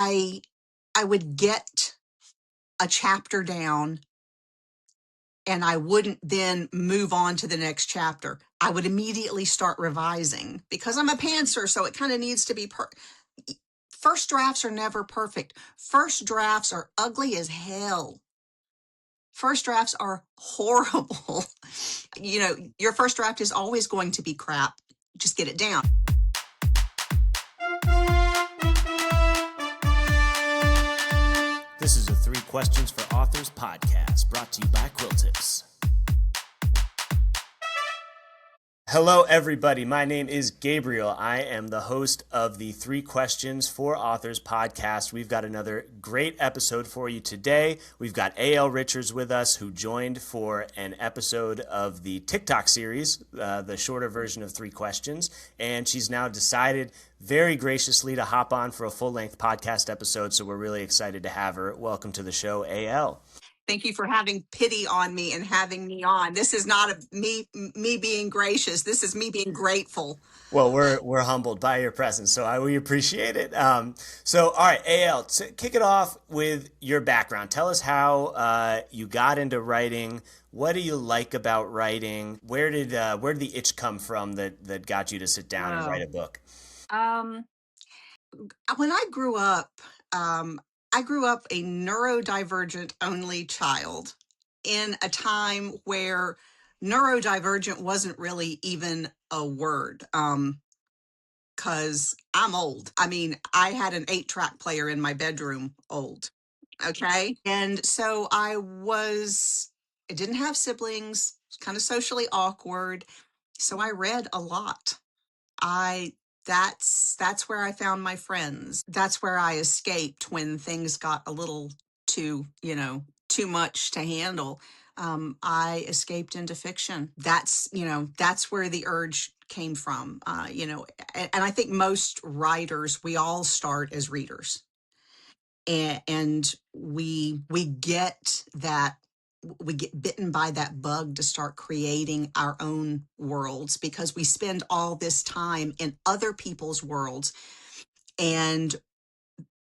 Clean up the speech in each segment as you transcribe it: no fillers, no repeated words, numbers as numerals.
I I would get a chapter down and I wouldn't then move on to the next chapter. I would immediately start revising because I'm a pantser, so it kind of needs to be first drafts are never perfect. First drafts are ugly as hell. First drafts are horrible. Your first draft is always going to be crap. Just get it down. This is a 3 Questions for Authors podcast brought to you by Quilltips. Hello, everybody. My name is Gabriel. I am the host of the 3 Questions for Authors podcast. We've got another great episode for you today. We've got A.L. Richards with us, who joined for an episode of the TikTok series, the shorter version of 3 Questions. And she's now decided very graciously to hop on for a full-length podcast episode. So we're really excited to have her. Welcome to the show, A.L. Thank you for having pity on me and having me on. This is not me being gracious. This is me being grateful. Well, we're humbled by your presence, so we appreciate it. So, all right, AL, to kick it off with your background. Tell us how you got into writing. What do you like about writing? Where did the itch come from that got you to sit down and write a book? When I grew up, I grew up a neurodivergent only child in a time where neurodivergent wasn't really even a word. Because I'm old. I mean, I had an 8-track player in my bedroom, old. Okay. And so I didn't have siblings, kind of socially awkward. So I read a lot. I that's where I found my friends. That's where I escaped when things got a little too much to handle. I escaped into fiction. That's where the urge came from. And I think most writers, we all start as readers, and we get that we get bitten by that bug to start creating our own worlds because we spend all this time in other people's worlds. And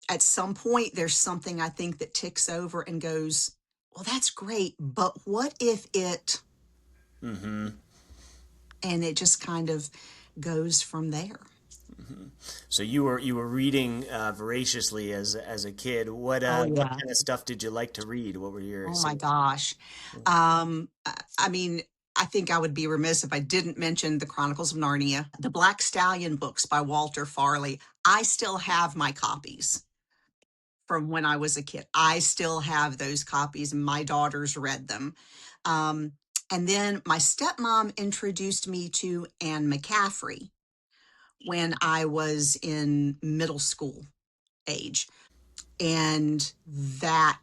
at some point, there's something I think that ticks over and goes, well, that's great, but what if it? Mm-hmm. And it just kind of goes from there. Mm-hmm. So you were reading voraciously as a kid. What Oh, what yeah. kind of stuff did you like to read? What were your Oh my gosh. I mean, I think I would be remiss if I didn't mention the Chronicles of Narnia, the Black Stallion books by Walter Farley. I still have my copies from when I was a kid. I still have those copies, and my daughters read them. Um, and then my stepmom introduced me to Anne McCaffrey when I was in middle school age. And that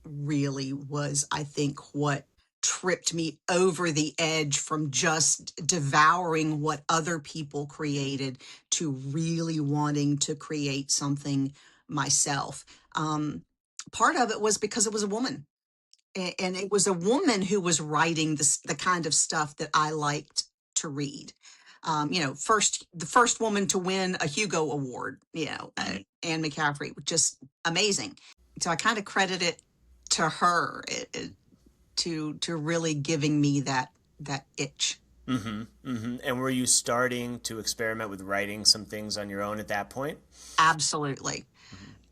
really was, I think, what tripped me over the edge from just devouring what other people created to really wanting to create something myself. Part of it was because it was a woman. And it was a woman who was writing the kind of stuff that I liked to read. The first woman to win a Hugo Award, Anne McCaffrey, just amazing. So I kind of credit it to her to really giving me that itch. Mm-hmm. Mm-hmm. And were you starting to experiment with writing some things on your own at that point? Absolutely.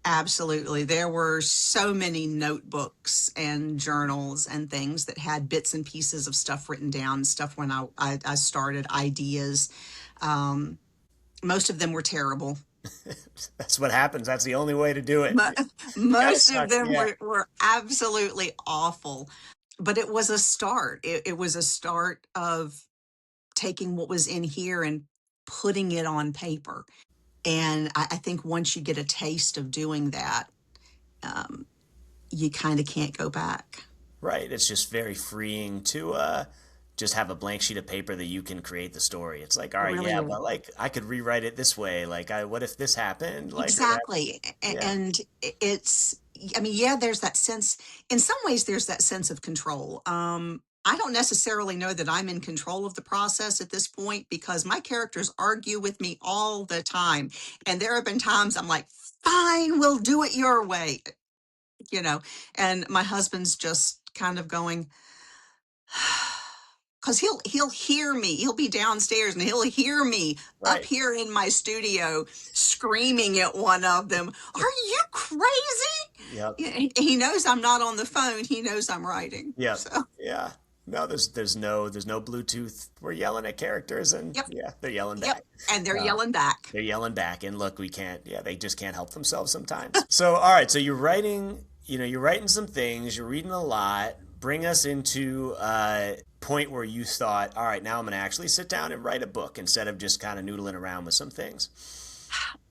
Absolutely. There were so many notebooks and journals and things that had bits and pieces of stuff written down, stuff when I started, ideas. Most of them were terrible. That's what happens. That's the only way to do it. Most of Suck. them Yeah. were absolutely awful. But it was a start. It was a start of taking what was in here and putting it on paper. And I think once you get a taste of doing that, you kind of can't go back. Right. It's just very freeing to just have a blank sheet of paper that you can create the story. It's like, all It right, really yeah, is. but like I could rewrite it this way. Like, what if this happened? Like, or that. Exactly. Yeah. And it's, I mean, yeah, there's that sense, in some ways, there's that sense of control. I don't necessarily know that I'm in control of the process at this point because my characters argue with me all the time. And there have been times I'm like, fine, we'll do it your way, you know. And my husband's just kind of going, because he'll hear me. He'll be downstairs and he'll hear me up Right. here in my studio screaming at one of them. Are you crazy? Yep. Yeah, he knows I'm not on the phone. He knows I'm writing. Yep. So, Yeah. No, there's no Bluetooth. We're yelling at characters, and yep, yeah, they're yelling yep. back. And they're Uh, yelling back. they're yelling back, and look, we can't. Yeah, they just can't help themselves sometimes. So, all right. So you're writing. You're writing some things. You're reading a lot. Bring us into a point where you thought, all right, now I'm going to actually sit down and write a book instead of just kind of noodling around with some things.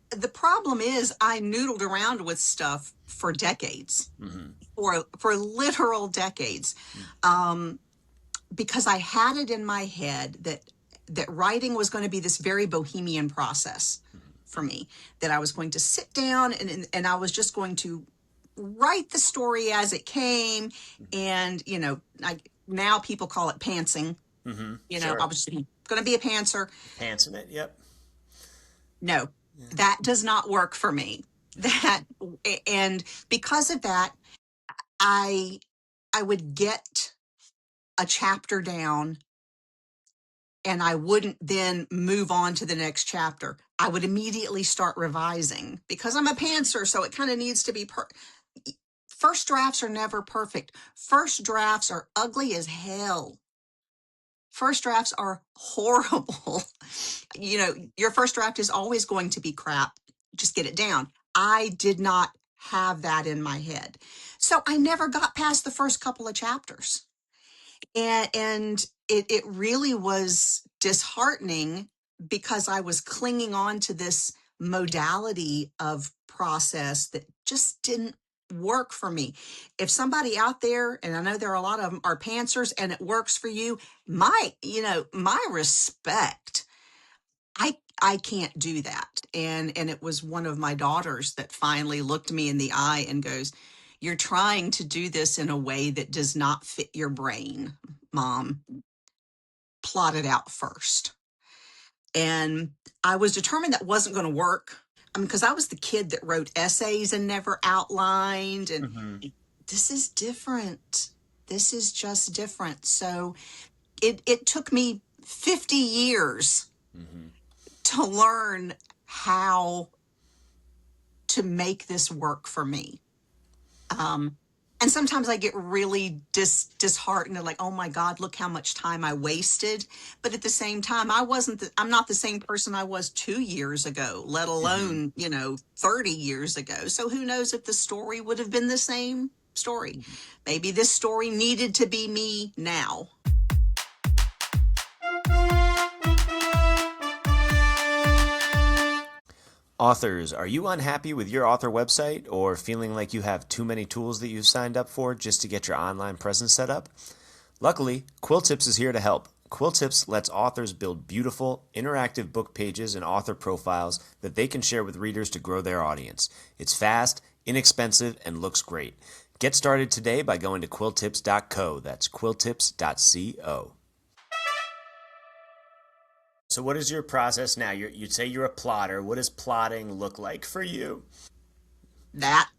The problem is I noodled around with stuff for decades, Mm-hmm. for literal decades. Um, because I had it in my head that writing was going to be this very bohemian process for me, that I was going to sit down and I was just going to write the story as it came. And, now people call it pantsing. Mm-hmm. I Sure. was going to be a pantser. Pants in it. Yep. No, Yeah. that does not work for me. That, and because of that, I, I would get a chapter down and I wouldn't then move on to the next chapter. I would immediately start revising because I'm a pantser, so it kind of needs to be first drafts are never perfect. First drafts are ugly as hell. First drafts are horrible. Your first draft is always going to be crap. Just get it down. I did not have that in my head. So I never got past the first couple of chapters. And it really was disheartening because I was clinging on to this modality of process that just didn't work for me. If somebody out there, and I know there are a lot of them, are pantsers and it works for you, my respect. I can't do that. And it was one of my daughters that finally looked me in the eye and goes, "You're trying to do this in a way that does not fit your brain, Mom. Plot it out first." And I was determined that wasn't going to work. I mean, because I was the kid that wrote essays and never outlined. And Mm-hmm. this is different. This is just different. So it took me 50 years Mm-hmm. to learn how to make this work for me. Um, and sometimes I get really disheartened and like, oh my God, look how much time I wasted. But at the same time, I'm not the same person I was 2 years ago, let Mm-hmm. alone, 30 years ago. So who knows if the story would have been the same story. Maybe this story needed to be me now. Authors, are you unhappy with your author website or feeling like you have too many tools that you've signed up for just to get your online presence set up? Luckily, Quilltips is here to help. Quilltips lets authors build beautiful, interactive book pages and author profiles that they can share with readers to grow their audience. It's fast, inexpensive, and looks great. Get started today by going to quilltips.co. That's quilltips.co. So, what is your process now? You'd say you're a plotter. What does plotting look like for you? That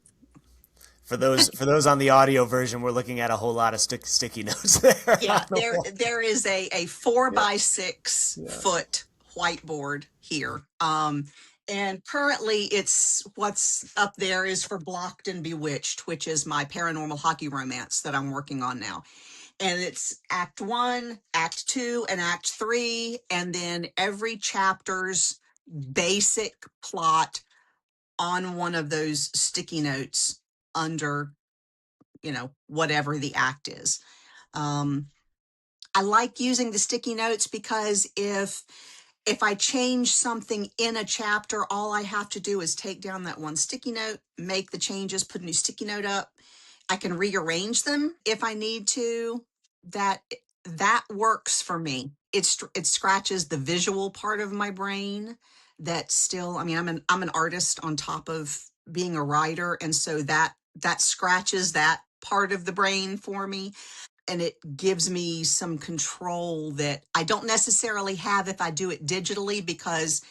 For those on the audio version, we're looking at a whole lot of sticky notes there on Yeah, the there wall. there is a four Yeah, by six yeah. foot whiteboard here. And currently it's what's up there is for Blocked and Bewitched, which is my paranormal hockey romance that I'm working on now. And it's act one, act two, and act three, and then every chapter's basic plot on one of those sticky notes under, whatever the act is. Um, I like using the sticky notes because if I change something in a chapter, all I have to do is take down that one sticky note, make the changes, put a new sticky note up. I can rearrange them if I need to. That that works for me. It scratches the visual part of my brain that still, I mean, I'm an artist on top of being a writer, and so that scratches that part of the brain for me. and it gives me some control that I don't necessarily have if I do it digitally, because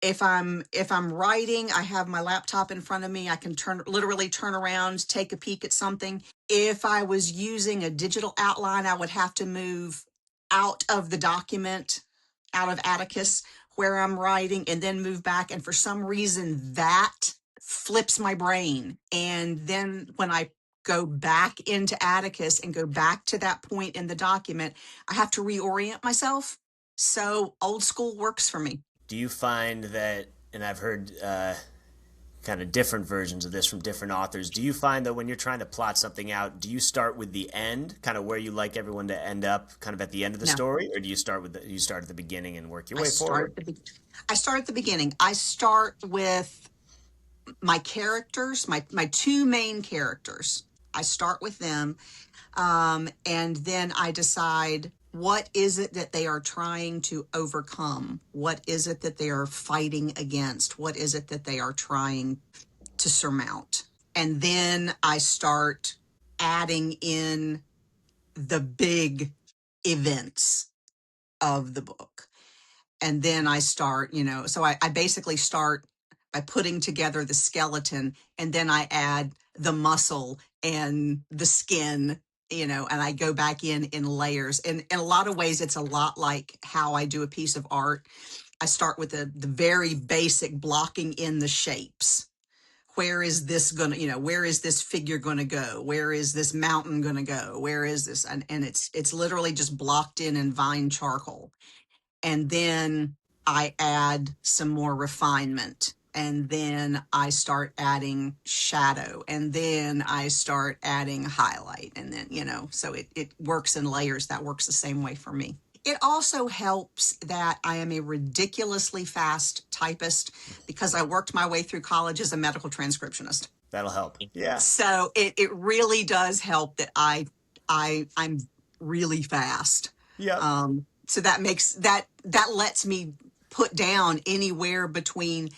if I'm writing, I have my laptop in front of me. I can literally turn around, take a peek at something. If I was using a digital outline, I would have to move out of the document, out of Atticus where I'm writing, and then move back. And for some reason, that flips my brain. And then when I go back into Atticus and go back to that point in the document, I have to reorient myself. So old school works for me. Do you find that, and I've heard kind of different versions of this from different authors, do you find that when you're trying to plot something out, do you start with the end, kind of where you like everyone to end up, kind of at the end of the No, story, or do you start with you start at the beginning and work your I way start forward? at I start at the beginning. I start with my characters, my two main characters. I start with them, and then I decide what is it that they are trying to overcome. What is it that they are fighting against? What is it that they are trying to surmount? And then I start adding in the big events of the book. And then I start, so I basically start by putting together the skeleton, and then I add the muscle and the skin, and I go back in layers. And in a lot of ways, it's a lot like how I do a piece of art. I start with the very basic blocking in the shapes. Where is this gonna, where is this figure gonna go? Where is this mountain gonna go? Where is this? And it's literally just blocked in vine charcoal. And then I add some more refinement, and then I start adding shadow, and then I start adding highlight, and then so it works in layers. That works the same way for me. It also helps that I am a ridiculously fast typist because I worked my way through college as a medical transcriptionist. That'll help. Yeah. So it really does help that I'm really fast. Yep. So that makes that lets me put down anywhere between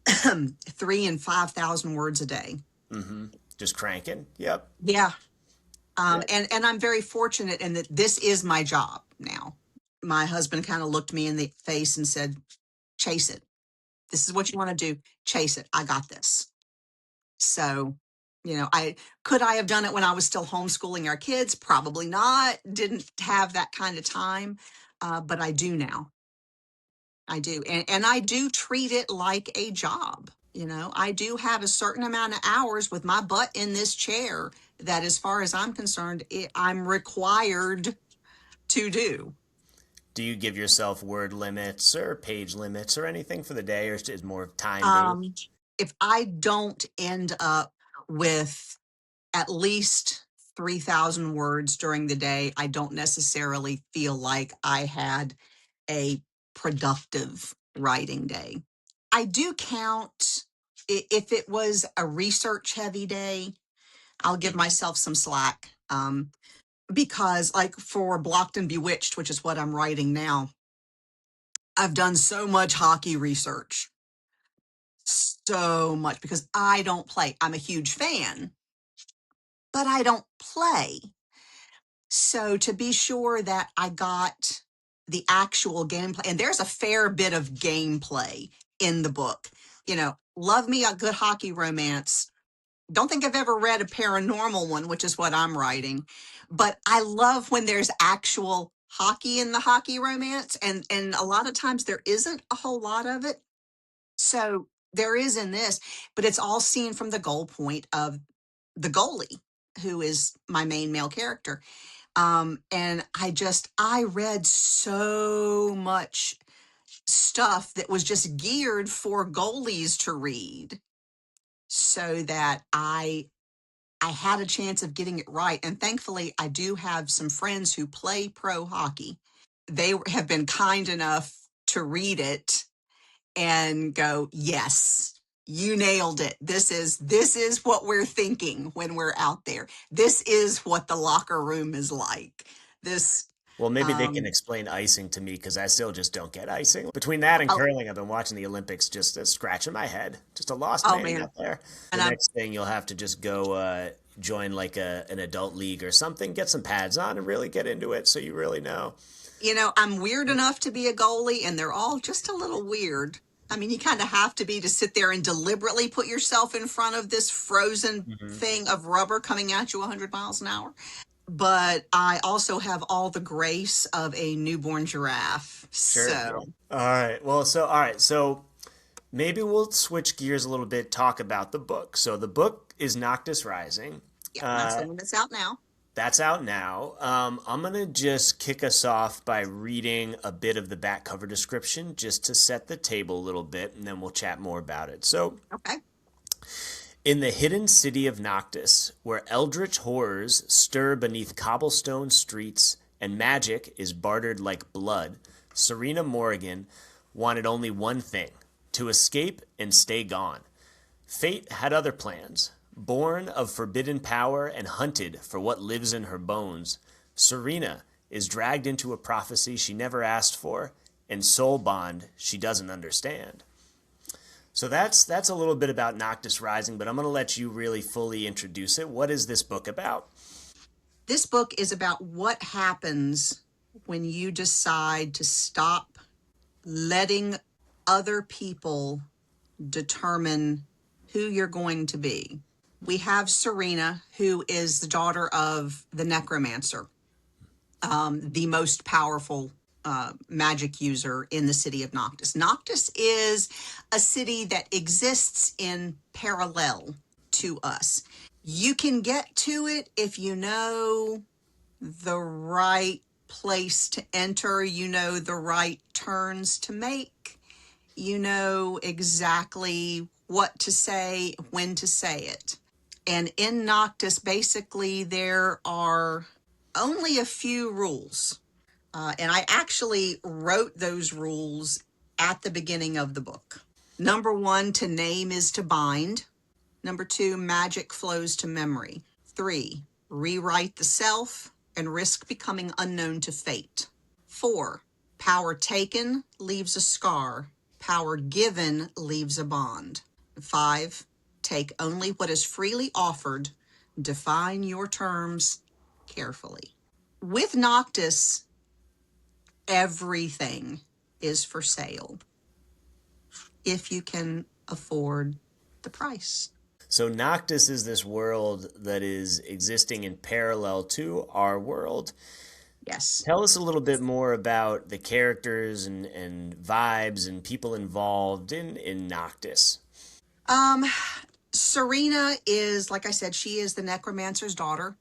3,000 and 5,000 words a day. Mm-hmm. Just cranking. Yep. Yeah. Yep. And I'm very fortunate in that this is my job now. My husband kind of looked me in the face and said, "Chase it. This is what you want to do. Chase it. I got this." So, I have done it when I was still homeschooling our kids? Probably not. Didn't have that kind of time, but I do now. I do, and I do treat it like a job. I do have a certain amount of hours with my butt in this chair that, as far as I'm concerned, I'm required to do. Do you give yourself word limits or page limits or anything for the day, or is it more time Um, based? if I don't end up with at least 3,000 words during the day, I don't necessarily feel like I had a productive writing day. I do count if it was a research heavy day, I'll give myself some slack. Because, like, for Blocked and Bewitched, which is what I'm writing now, I've done so much hockey research. So much because I don't play. I'm a huge fan, but I don't play. So to be sure that I got the actual gameplay, and there's a fair bit of gameplay in the book. Love me a good hockey romance. Don't think I've ever read a paranormal one, which is what I'm writing, but I love when there's actual hockey in the hockey romance, and a lot of times there isn't a whole lot of it. So there is in this, but it's all seen from the goal point of the goalie, who is my main male character. And I read so much stuff that was just geared for goalies to read, so that I had a chance of getting it right. And thankfully, I do have some friends who play pro hockey. They have been kind enough to read it and go, "Yes, you nailed it. This is what we're thinking when we're out there. This is what the locker room is like. This." Well, maybe they can explain icing to me because I still just don't get icing. Between that and Oh, curling, I've been watching the Olympics just scratching my head. Just a lost oh man man. out there. The And I'm, next thing you'll have to just go join like an adult league or something, get some pads on, and really get into it so you really know. I'm weird enough to be a goalie, and they're all just a little weird. I mean, you kind of have to be to sit there and deliberately put yourself in front of this frozen Hmm. thing of rubber coming at you 100 miles an hour. But I also have all the grace of a newborn giraffe. Sure. Yeah. So, All right. So maybe we'll switch gears a little bit, talk about the book. So the book is Noctis Rising. yeah, that's Uh, the one that's out now. That's out now. I'm going to just kick us off by reading a bit of the back cover description just to set the table a little bit, and then we'll chat more about it. So, Okay. in the hidden city of Noctis, where eldritch horrors stir beneath cobblestone streets and magic is bartered like blood, Serena Morrigan wanted only one thing: to escape and stay gone. Fate had other plans. Born of forbidden power and hunted for what lives in her bones, Serena is dragged into a prophecy she never asked for and soul bond she doesn't understand. So that's a little bit about Noctis Rising, but I'm going to let you really fully introduce it. What is this book about? This book is about what happens when you decide to stop letting other people determine who you're going to be. We have Serena, who is the daughter of the necromancer, the most powerful magic user in the city of Noctis. Noctis is a city that exists in parallel to us. You can get to it if you know the right place to enter, you know the right turns to make, you know exactly what to say, when to say it. And in Noctis, basically, there are only a few rules. And I actually wrote those rules at the beginning of the book. Number one, to name is to bind. Number two, magic flows to memory. Three, rewrite the self and risk becoming unknown to fate. Four, power taken leaves a scar. Power given leaves a bond. Five, take only what is freely offered. Define your terms carefully. With Noctis, everything is for sale if you can afford the price. So Noctis is this world that is existing in parallel to our world. Yes. Tell us a little bit more about the characters and vibes and people involved in Noctis. Um, Serena is, like I said, she is the necromancer's daughter.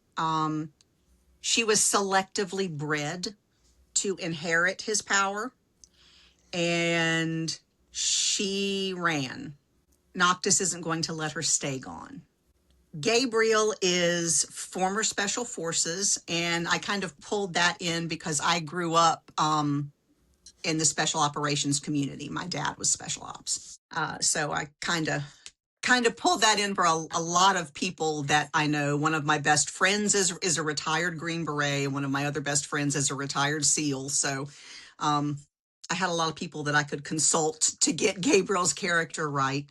She was selectively bred to inherit his power, and she ran. Noctis isn't going to let her stay gone. Gabriel is former special forces, and I kind of pulled that in because I grew up in the special operations community. My dad was special ops, so I kind of pulled that in for a lot of people that I know. One of my best friends is a retired Green Beret, and one of my other best friends is a retired SEAL. So um, I had a lot of people that I could consult to get Gabriel's character right.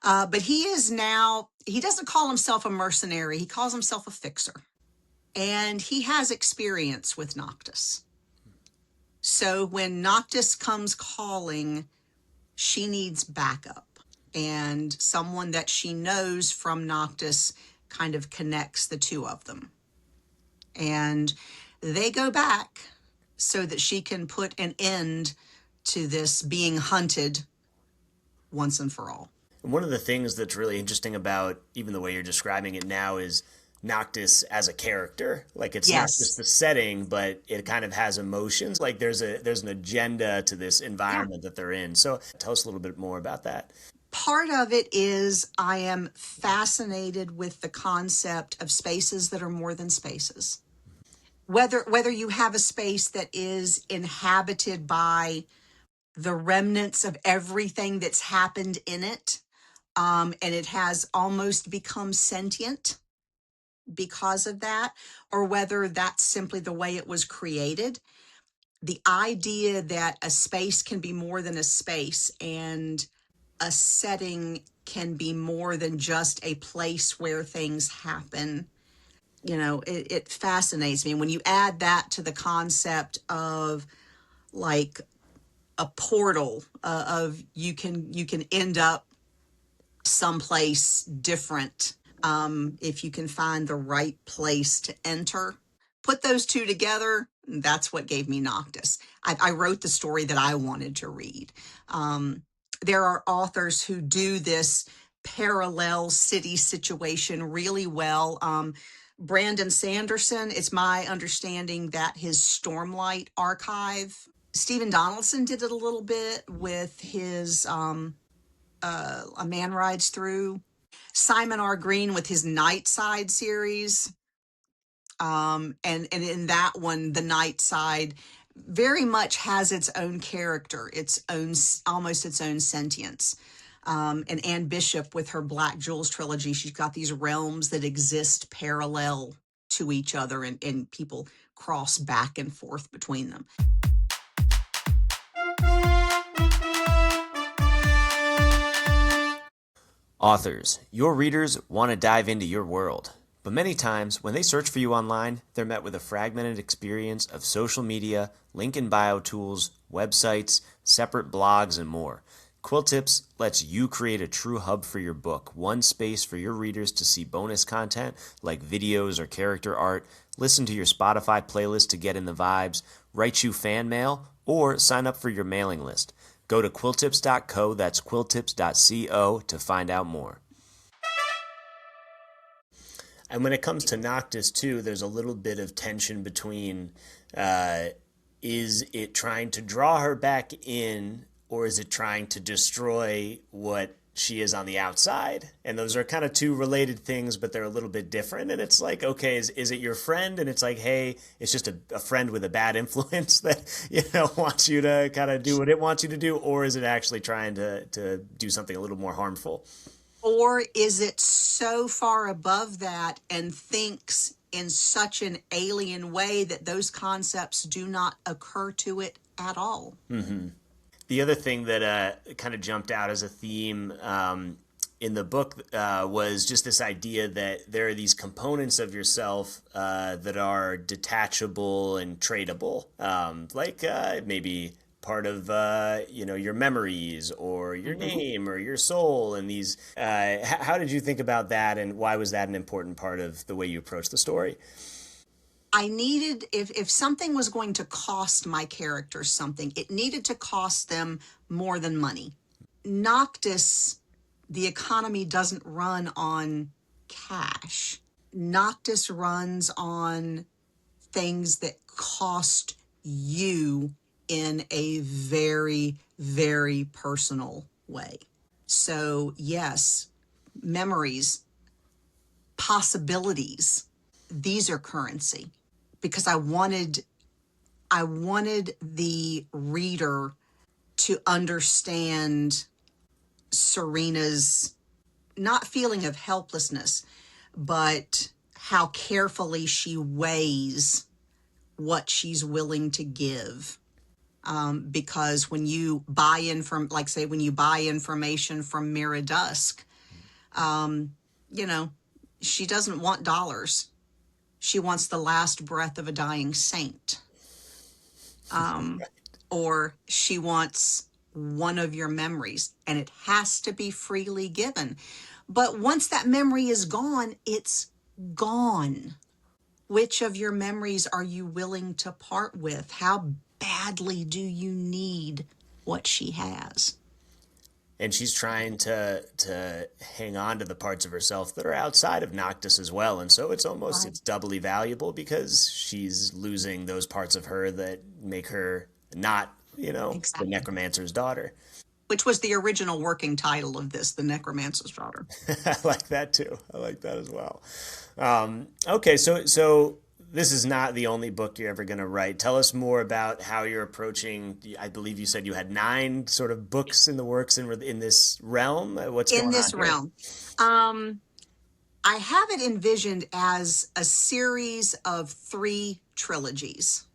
But he doesn't call himself a mercenary. He calls himself a fixer. And he has experience with Noctis. So when Noctis comes calling, she needs backup. And someone that she knows from Noctis kind of connects the two of them. And they go back so that she can put an end to this being hunted once and for all. And one of the things that's really interesting about even the way you're describing it now is Noctis as a character. Like it's not just Yes. the setting, but it kind of has emotions. Like there's an agenda to this Yeah. environment that they're in. So tell us a little bit more about that. Part of it is I am fascinated with the concept of spaces that are more than spaces. Whether you have a space that is inhabited by the remnants of everything that's happened in it, and it has almost become sentient, because of that, or whether that's simply the way it was created. The idea that a space can be more than a space, and a setting can be more than just a place where things happen. It fascinates me. When you add that to the concept of like a portal, of you can end up someplace different, if you can find the right place to enter. Put those two together, that's what gave me Noctis. I wrote the story that I wanted to read. There are authors who do this parallel city situation really well. Brandon Sanderson, it's my understanding that his Stormlight archive. Stephen Donaldson did it a little bit with his A Man Rides Through. Simon R. Green with his Nightside series. And in that one, the Nightside very much has its own character, its own, almost its own sentience. And Anne Bishop with her Black Jewels trilogy, she's got these realms that exist parallel to each other, and people cross back and forth between them. Authors, your readers want to dive into your world. But many times, when they search for you online, they're met with a fragmented experience of social media, link in bio tools, websites, separate blogs, and more. Quilltips lets you create a true hub for your book, one space for your readers to see bonus content like videos or character art, listen to your Spotify playlist to get in the vibes, write you fan mail, or sign up for your mailing list. Go to quilltips.co, that's quilltips.co, to find out more. And when it comes to Noctis, too, there's a little bit of tension between is it trying to draw her back in, or is it trying to destroy what she is on the outside? And those are kind of two related things, but they're a little bit different. And it's like, okay, is it your friend? And it's like, hey, it's just a friend with a bad influence that, wants you to kind of do what it wants you to do? Or is it actually trying to do something a little more harmful? Or is it so far above that and thinks in such an alien way that those concepts do not occur to it at all? Mm-hmm. The other thing that kind of jumped out as a theme in the book was just this idea that there are these components of yourself that are detachable and tradable, like maybe part of your memories or your name or your soul, and these. How did you think about that, and why was that an important part of the way you approached the story? I needed, if something was going to cost my characters something, it needed to cost them more than money. Noctis, the economy doesn't run on cash. Noctis runs on things that cost you in a very, very personal way. So, yes, memories, possibilities, these are currency, because I wanted the reader to understand Serena's not feeling of helplessness, but how carefully she weighs what she's willing to give. Because when you buy in from, like, say, when you buy information from Mira Dusk, you know, she doesn't want dollars. She wants the last breath of a dying saint. Or she wants one of your memories, and it has to be freely given. But once that memory is gone, it's gone. Which of your memories are you willing to part with? How badly do you need what she has? And she's trying to hang on to the parts of herself that are outside of Noctis as well. And so Right. it's doubly valuable because she's losing those parts of her that make her not, the Exactly. necromancer's daughter. Which was the original working title of this, The Necromancer's Daughter. I like that too. I like that as well. Okay, so this is not the only book you're ever going to write. Tell us more about how you're approaching. I believe you said you had 9 sort of books in the works in this realm. What's In going on this here? realm. Um, I have it envisioned as a series of 3 trilogies.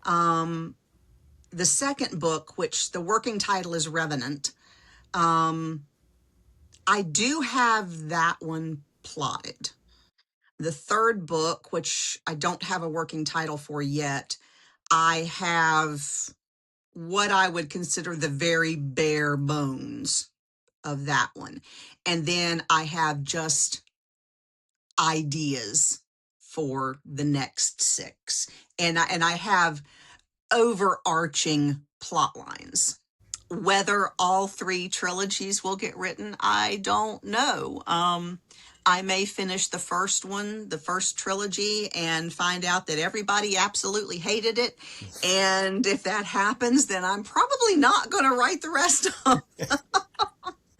The second book, which the working title is Revenant, I do have that one plotted. The third book, which I don't have a working title for yet, I have what I would consider the very bare bones of that one. And then I have just ideas for the next 6. And I have overarching plot lines. Whether all 3 trilogies will get written, I don't know. I may finish the first one, the first trilogy, and find out that everybody absolutely hated it. And if that happens, then I'm probably not going to write the rest of them.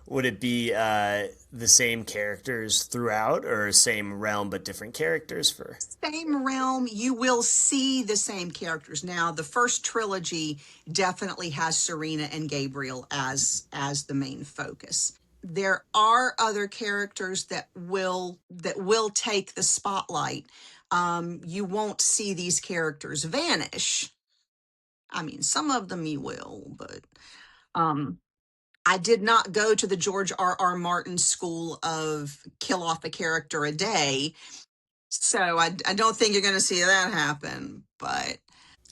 Would it be the same characters throughout, or same realm but different characters for? Same realm, you will see the same characters. Now, the first trilogy definitely has Serena and Gabriel as the main focus. There are other characters that will take the spotlight. You won't see these characters vanish. I mean, some of them you will, but um, I did not go to the George R. Martin school of kill off a character a day. So I don't think you're going to see that happen. But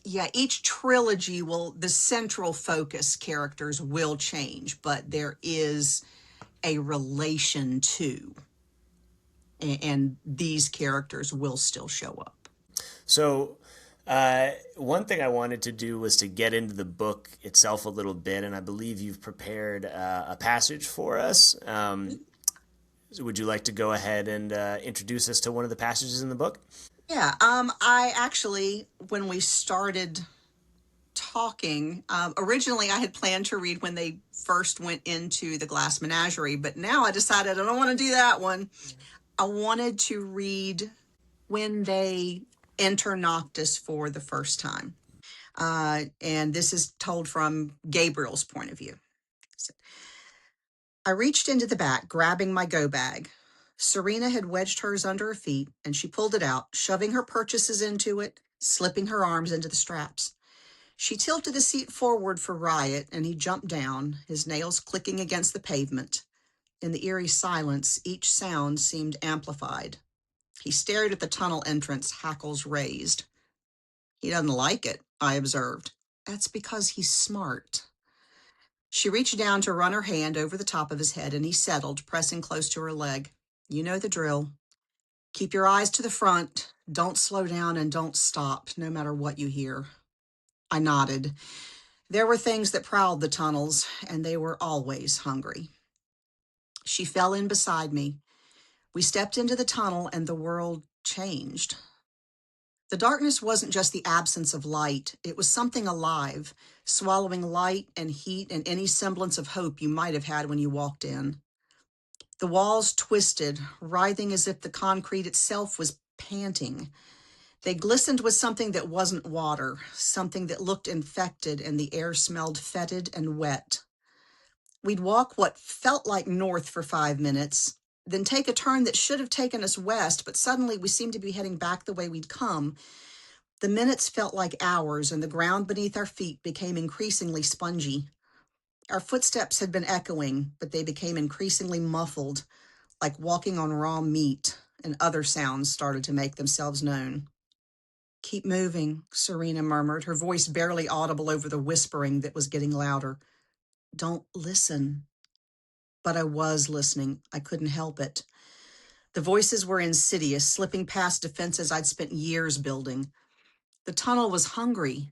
yeah, each trilogy the central focus characters will change, but there is a relation to, and these characters will still show up. So, one thing I wanted to do was to get into the book itself a little bit, and I believe you've prepared a passage for us. So would you like to go ahead and introduce us to one of the passages in the book? Yeah, I actually, when we started talking, originally I had planned to read when they first went into the glass menagerie, but now I decided I don't want to do that one. I wanted to read when they enter Noctis for the first time. And this is told from Gabriel's point of view. I reached into the back, grabbing my go bag. Serena had wedged hers under her feet, and she pulled it out, shoving her purchases into it, slipping her arms into the straps. She tilted the seat forward for Riot, and he jumped down, his nails clicking against the pavement. In the eerie silence, each sound seemed amplified. He stared at the tunnel entrance, hackles raised. He doesn't like it, I observed. That's because he's smart. She reached down to run her hand over the top of his head, and he settled, pressing close to her leg. You know the drill. Keep your eyes to the front. Don't slow down and don't stop, no matter what you hear. I nodded. There were things that prowled the tunnels, and they were always hungry. She fell in beside me. We stepped into the tunnel, and the world changed. The darkness wasn't just the absence of light. It was something alive, swallowing light and heat and any semblance of hope you might have had when you walked in. The walls twisted, writhing as if the concrete itself was panting. They glistened with something that wasn't water, something that looked infected, and the air smelled fetid and wet. We'd walk what felt like north for 5 minutes, then take a turn that should have taken us west, but suddenly we seemed to be heading back the way we'd come. The minutes felt like hours, and the ground beneath our feet became increasingly spongy. Our footsteps had been echoing, but they became increasingly muffled, like walking on raw meat, and other sounds started to make themselves known. Keep moving, Serena murmured, her voice barely audible over the whispering that was getting louder. Don't listen. But I was listening. I couldn't help it. The voices were insidious, slipping past defenses I'd spent years building. The tunnel was hungry.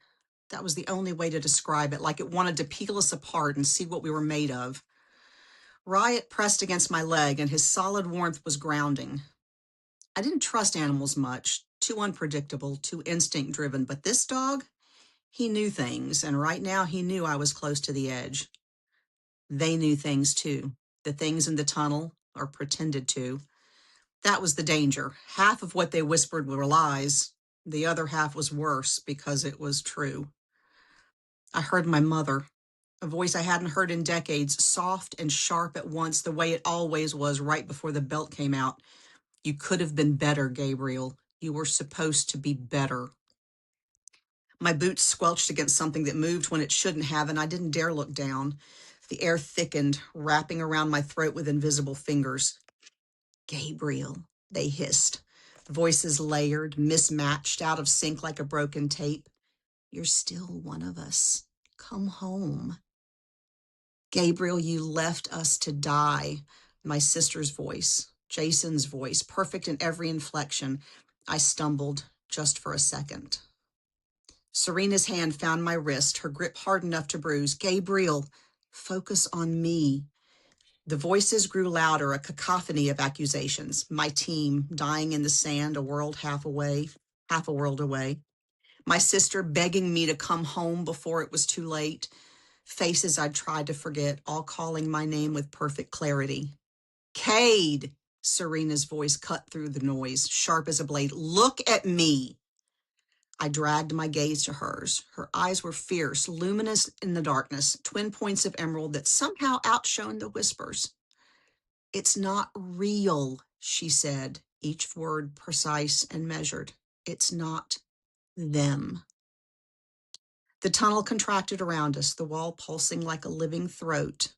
That was the only way to describe it, like it wanted to peel us apart and see what we were made of. Riot pressed against my leg, and his solid warmth was grounding. I didn't trust animals much, too unpredictable, too instinct-driven, but this dog, he knew things, and right now he knew I was close to the edge. They knew things too, the things in the tunnel, or pretended to. That was the danger. Half of what they whispered were lies. The other half was worse because it was true. I heard my mother, a voice I hadn't heard in decades, soft and sharp at once, the way it always was right before the belt came out. You could have been better, Gabriel. You were supposed to be better. My boots squelched against something that moved when it shouldn't have, and I didn't dare look down. The air thickened, wrapping around my throat with invisible fingers. Gabriel, they hissed. Voices layered, mismatched, out of sync like a broken tape. You're still one of us. Come home. Gabriel, you left us to die. My sister's voice, Jason's voice, perfect in every inflection. I stumbled just for a second. Serena's hand found my wrist, her grip hard enough to bruise. Gabriel, focus on me. The voices grew louder, a cacophony of accusations. My team, dying in the sand, a world half away, half a world away. My sister begging me to come home before it was too late. Faces I'd tried to forget, all calling my name with perfect clarity. Cade, Serena's voice cut through the noise, sharp as a blade. Look at me. I dragged my gaze to hers. Her eyes were fierce, luminous in the darkness, twin points of emerald that somehow outshone the whispers. It's not real, she said, each word precise and measured. It's not them. The tunnel contracted around us, the wall pulsing like a living throat.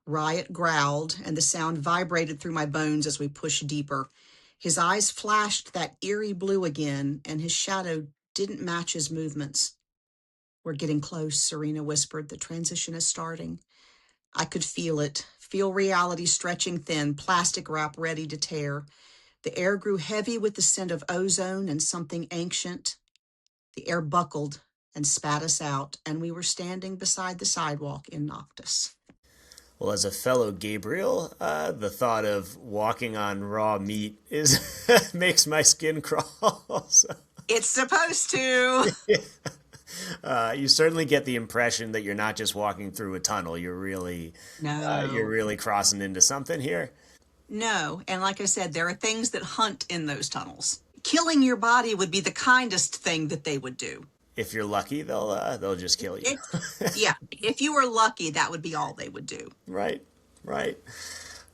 Riot growled, and the sound vibrated through my bones as we pushed deeper. His eyes flashed that eerie blue again, and his shadow didn't match his movements. We're getting close, Serena whispered. The transition is starting. I could feel it, feel reality stretching thin, plastic wrap ready to tear. The air grew heavy with the scent of ozone and something ancient. The air buckled and spat us out, and we were standing beside the sidewalk in Noctis. Well, as a fellow Gabriel, the thought of walking on raw meat is makes my skin crawl. So, It's supposed to. you certainly get the impression that you're not just walking through a tunnel. You're No. really crossing into something here. No. And like I said, there are things that hunt in those tunnels. Killing your body would be the kindest thing that they would do. If you're lucky, they'll just kill you. Yeah. If you were lucky, that would be all they would do. Right, right.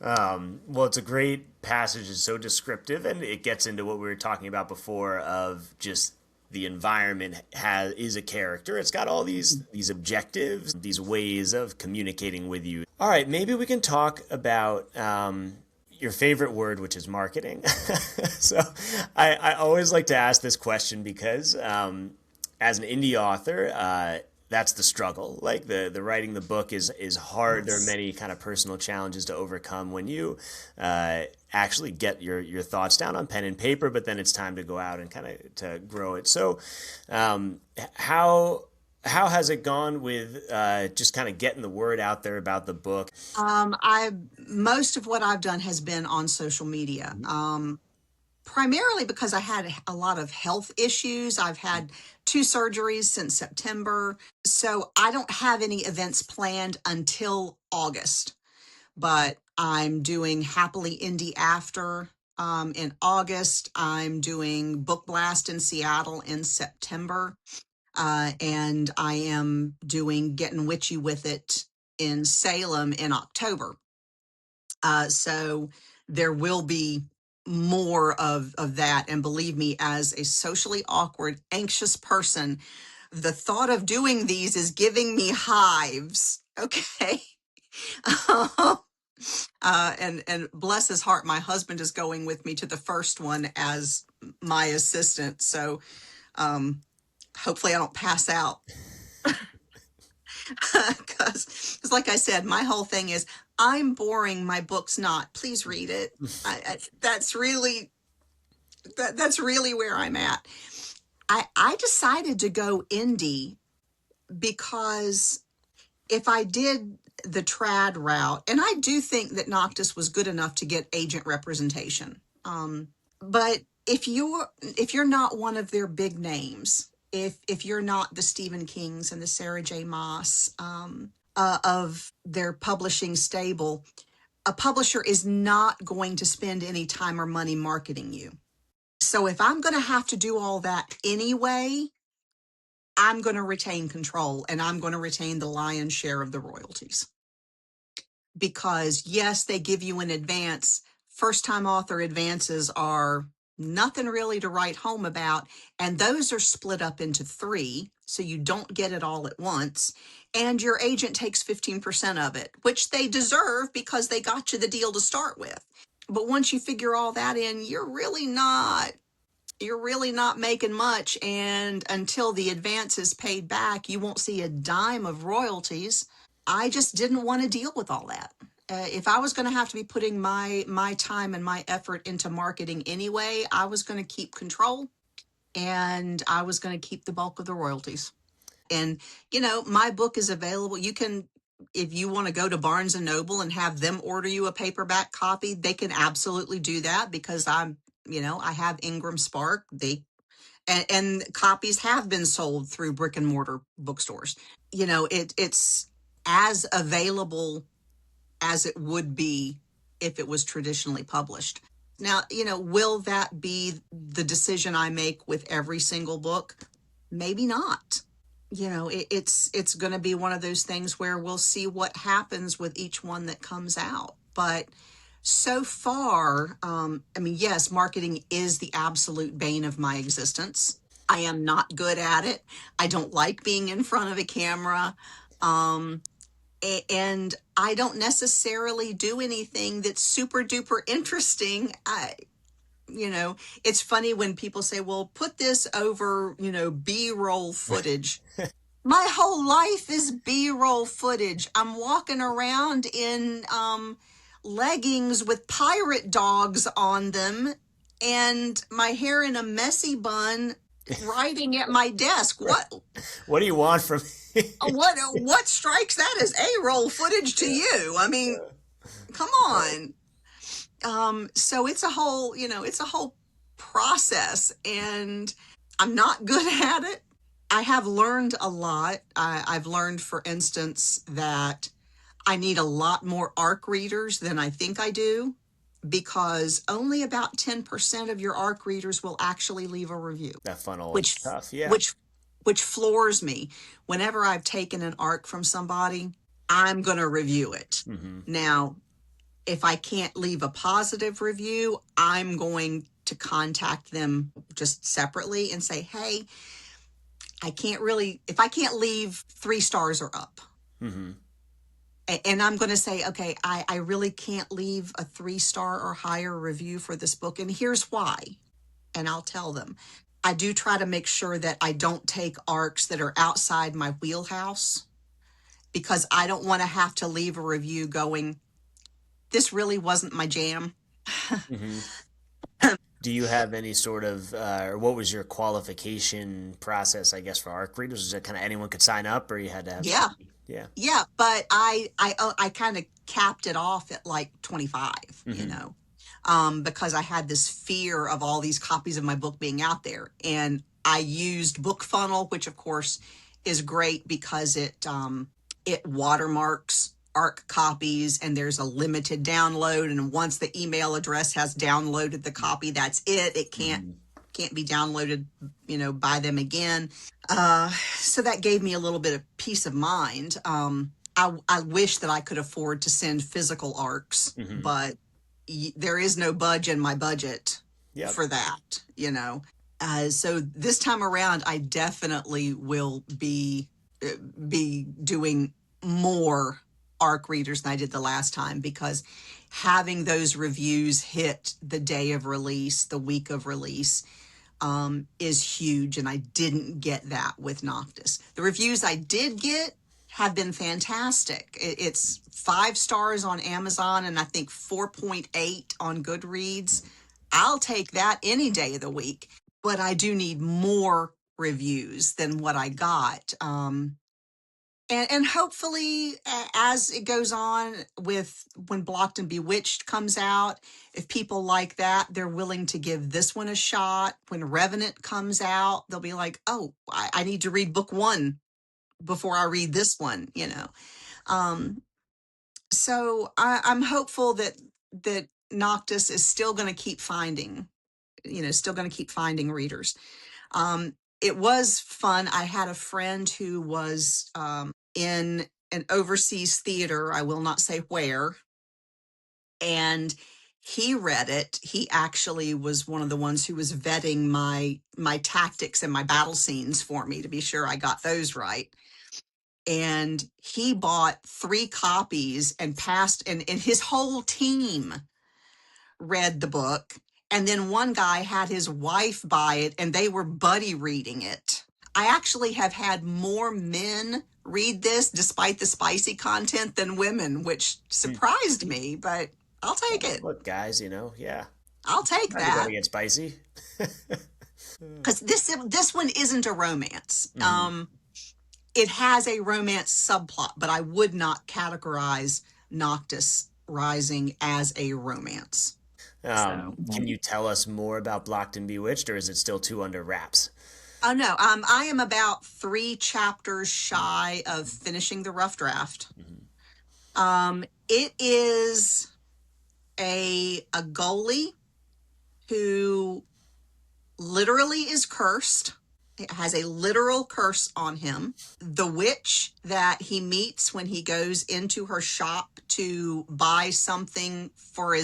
Well, it's a great passage. It's so descriptive, and it gets into what we were talking about before of just the environment is a character. It's got all these objectives, these ways of communicating with you. All right, maybe we can talk about your favorite word, which is marketing. So I always like to ask this question because as an indie author, that's the struggle. Like the writing the book is hard. There are many kind of personal challenges to overcome when you actually get your thoughts down on pen and paper, but then it's time to go out and kind of to grow it. So how has it gone with just kind of getting the word out there about the book? Most of what I've done has been on social media. Primarily because I had a lot of health issues. I've had 2 surgeries since September. So I don't have any events planned until August. But I'm doing Happily Indie After in August. I'm doing Book Blast in Seattle in September. And I am doing Getting Witchy with It in Salem in October. So there will be more of that. And believe me, as a socially awkward, anxious person, the thought of doing these is giving me hives. Okay. And bless his heart, my husband is going with me to the first one as my assistant. So hopefully I don't pass out. Because like I said, my whole thing is I'm boring, my book's not. Please read it. That's really where I'm at. I decided to go indie because if I did the trad route, and I do think that Noctis was good enough to get agent representation, but if you're not one of their big names, if you're not the Stephen Kings and the Sarah J. Maas of their publishing stable, a publisher is not going to spend any time or money marketing you. So if I'm going to have to do all that anyway, I'm going to retain control and I'm going to retain the lion's share of the royalties. Because yes, they give you an advance. First time author advances are nothing really to write home about. And those are split up into three. So you don't get it all at once. And your agent takes 15% of it, which they deserve because they got you the deal to start with. But once you figure all that in, you're really not making much. And until the advance is paid back, you won't see a dime of royalties. I just didn't want to deal with all that. If I was going to have to be putting my time and my effort into marketing anyway, I was going to keep control and I was going to keep the bulk of the royalties. And my book is available. You can, if you want to go to Barnes and Noble and have them order you a paperback copy, they can absolutely do that because I have Ingram Spark. And copies have been sold through brick and mortar bookstores. It's as available as it would be if it was traditionally published. Now, will that be the decision I make with every single book? Maybe not. It's going to be one of those things where we'll see what happens with each one that comes out. But so far, yes, marketing is the absolute bane of my existence. I am not good at it. I don't like being in front of a camera. Um, and I don't necessarily do anything that's super duper interesting. It's funny when people say, well, put this over, B-roll footage. My whole life is B-roll footage. I'm walking around in leggings with pirate dogs on them and my hair in a messy bun writing at my desk. What do you want from me? What strikes that as A-roll footage to you? I mean, come on. So it's a whole process and I'm not good at it. I have learned a lot. I've learned, for instance, that I need a lot more ARC readers than I think I do because only about 10% of your ARC readers will actually leave a review, That funnel is which tough. Yeah. which which floors me. Whenever I've taken an ARC from somebody, I'm going to review it. Mm-hmm. Now, if I can't leave a positive review, I'm going to contact them just separately and say, hey, if I can't leave 3 stars or up, Mm-hmm. and I'm going to say, okay, I really can't leave a 3-star or higher review for this book. And here's why. And I'll tell them. I do try to make sure that I don't take arcs that are outside my wheelhouse because I don't want to have to leave a review going, this really wasn't my jam. Mm-hmm. Do you have any sort of, or what was your qualification process, I guess, for ARC readers? Was it kind of anyone could sign up, or you had to have Yeah. something? Yeah. Yeah. But I kind of capped it off at like 25, Mm-hmm. because I had this fear of all these copies of my book being out there. And I used Book Funnel, which of course is great because it watermarks ARC copies and there's a limited download. And once the email address has downloaded the copy, that's it. It can't Mm-hmm. can't be downloaded, by them again. So that gave me a little bit of peace of mind. I wish that I could afford to send physical ARCs, Mm-hmm. but there is no budge in my budget Yep. for that. So this time around, I definitely will be doing more ARC readers than I did the last time because having those reviews hit the day of release, the week of release, is huge. And I didn't get that with Noctis. The reviews I did get have been fantastic. It's 5 stars on Amazon and I think 4.8 on Goodreads. I'll take that any day of the week, but I do need more reviews than what I got. And hopefully, as it goes on with when Blocked and Bewitched comes out, if people like that, they're willing to give this one a shot. When Revenant comes out, they'll be like, oh, I need to read book 1 before I read this one. Um, so I'm hopeful that Noctis is still going to keep finding readers. it was fun. I had a friend who was in an overseas theater. I will not say where, and he read it. He actually was one of the ones who was vetting my tactics and my battle scenes for me to be sure I got those right. And he bought 3 copies and passed, and his whole team read the book. And then one guy had his wife buy it and they were buddy reading it. I actually have had more men read this despite the spicy content than women, which surprised me, but I'll take it. Look, guys, yeah. I'll take Time to go that. to get spicy. Because this one isn't a romance. It has a romance subplot, but I would not categorize Noctis Rising as a romance. So, Can you tell us more about Blocked and Bewitched, or is it still too under wraps? oh no, I am about 3 chapters shy of finishing the rough draft. It is a goalie who literally is cursed. It has a literal curse on him. The witch that he meets when he goes into her shop to buy something for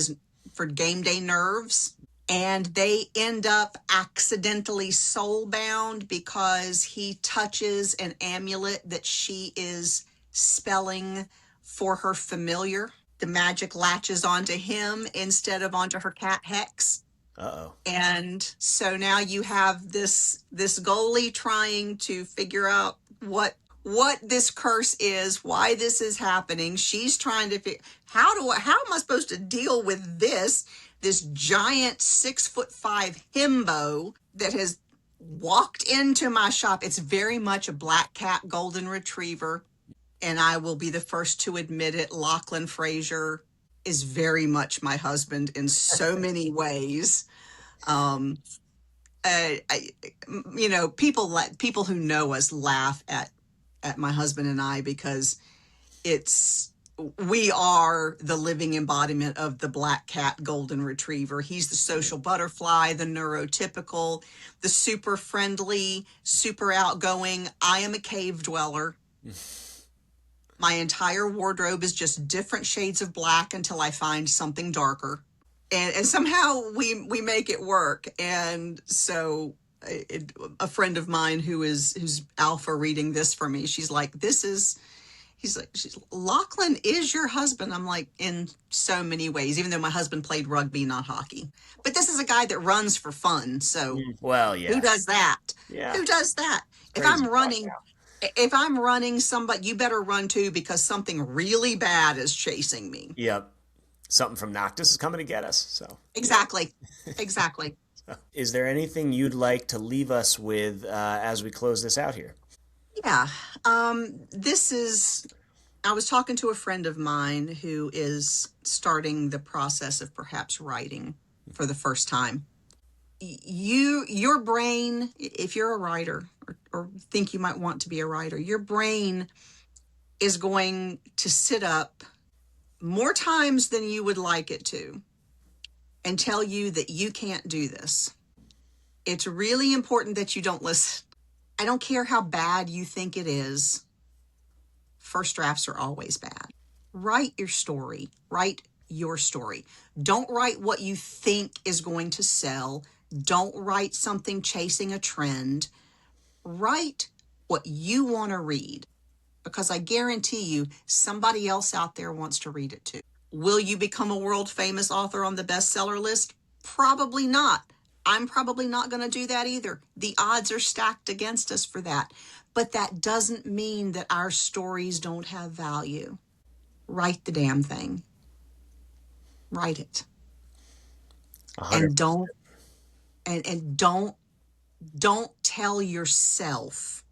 game day nerves, and they end up accidentally soulbound because he touches an amulet that she is spelling for her familiar. The magic latches onto him instead of onto her cat Hex. Uh-oh. And so now you have this goalie trying to figure out what this curse is, why this is happening. She's trying to figure how am I supposed to deal with this giant 6'5" himbo that has walked into my shop. It's very much a black cat golden retriever, and I will be the first to admit it. Lachlan Fraser is very much my husband in so many ways. People who know us laugh at my husband and I because we are the living embodiment of the black cat golden retriever. He's the social butterfly, the neurotypical, the super friendly, super outgoing. I am a cave dweller. My entire wardrobe is just different shades of black until I find something darker. And somehow we make it work. And so a friend of mine who's alpha reading this for me, she's like, Lachlan is your husband. I'm like, in so many ways, even though my husband played rugby, not hockey. But this is a guy that runs for fun. So Well, yeah. who does that? Yeah. Who does that? Crazy If I'm running somebody, you better run too, because something really bad is chasing me. Yep. Something from Noctis is coming to get us. So Exactly. Exactly. is there anything you'd like to leave us with as we close this out here? Yeah. I was talking to a friend of mine who is starting the process of perhaps writing for the first time. Your brain, if you're a writer or think you might want to be a writer, your brain is going to sit up more times than you would like it to and tell you that you can't do this. It's really important that you don't listen. I don't care how bad you think it is. First drafts are always bad. Write your story. Write your story. Don't write what you think is going to sell. Don't write something chasing a trend. Write what you want to read, because I guarantee you somebody else out there wants to read it too. Will you become a world famous author on the bestseller list? Probably not. I'm probably not going to do that either. The odds are stacked against us for that. But that doesn't mean that our stories don't have value. Write the damn thing. Write it. 100%. And don't tell yourself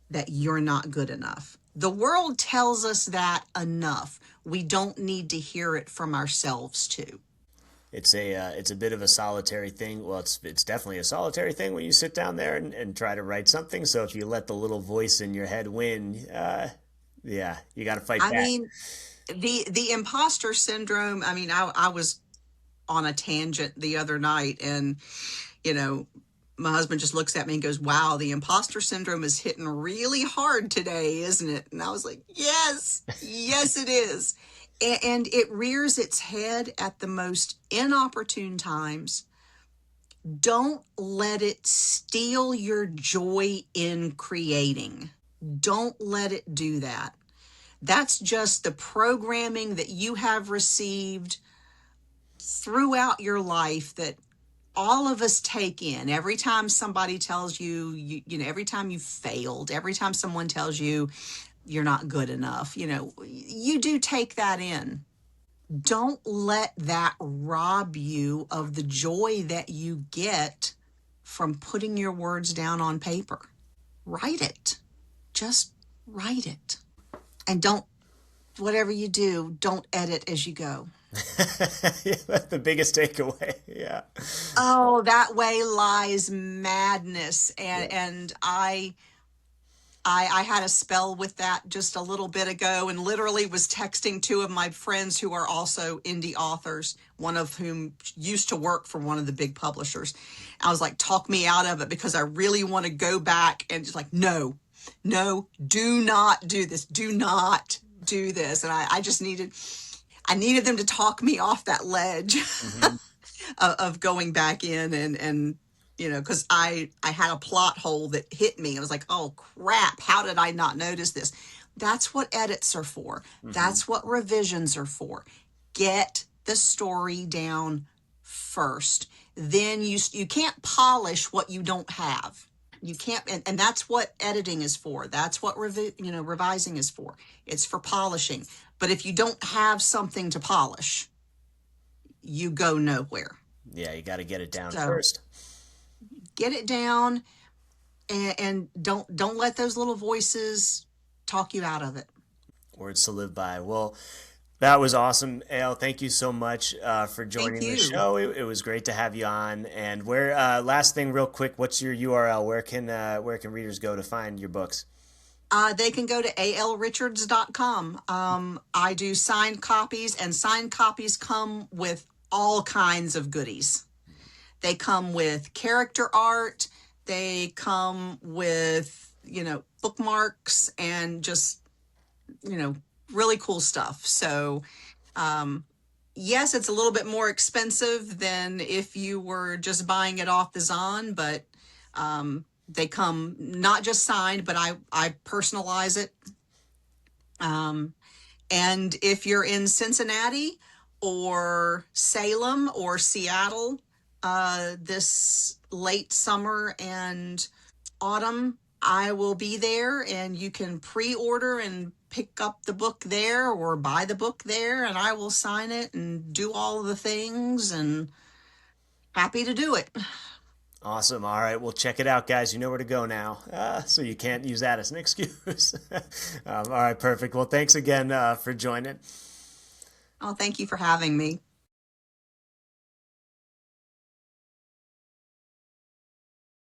that you're not good enough. The world tells us that enough. We don't need to hear it from ourselves too. It's a bit of a solitary thing. Well, it's definitely a solitary thing when you sit down there and try to write something. So if you let the little voice in your head win, yeah, you got to fight back. I mean, the imposter syndrome. I mean, I was on a tangent the other night, and my husband just looks at me and goes, wow, the imposter syndrome is hitting really hard today, isn't it? And I was like, yes, yes, it is. And it rears its head at the most inopportune times. Don't let it steal your joy in creating. Don't let it do that. That's just the programming that you have received throughout your life that all of us take in. Every time somebody tells you, every time you failed, every time someone tells you you're not good enough, you do take that in. Don't let that rob you of the joy that you get from putting your words down on paper. Write it. Just write it. And whatever you do, don't edit as you go. Yeah, that's the biggest takeaway. Yeah. Oh, that way lies madness. Yeah. And I had a spell with that just a little bit ago, and literally was texting two of my friends who are also indie authors, one of whom used to work for one of the big publishers. I was like, talk me out of it, because I really want to go back and just like, no, do not do this. Do not do this. And I just I needed them to talk me off that ledge Mm-hmm. of going back in and because I had a plot hole that hit me. I was like, oh crap, how did I not notice this? That's what edits are for. Mm-hmm. That's what revisions are for. Get the story down first. Then you can't polish what you don't have. You can't, and that's what editing is for. That's what revising is for. It's for polishing. But if you don't have something to polish, you go nowhere. Yeah, you got to get it down So first. get it down, and don't let those little voices talk you out of it. Words to live by. Well, that was awesome, Ale. Thank you so much for Thank joining the you. show. It was great to have you on. And where last thing, real quick, what's your URL? Where can readers go to find your books? They can go to alrichards.com. I do signed copies, and signed copies come with all kinds of goodies. They come with character art. They come with, bookmarks and just, really cool stuff. So, yes, it's a little bit more expensive than if you were just buying it off the Zon, but they come not just signed, but I personalize it. And if you're in Cincinnati or Salem or Seattle this late summer and autumn, I will be there, and you can pre-order and pick up the book there or buy the book there, and I will sign it and do all the things, and happy to do it. Awesome. All right. Well, check it out, guys. You know where to go now. So you can't use that as an excuse. All right. Perfect. Well, thanks again for joining. Oh, thank you for having me.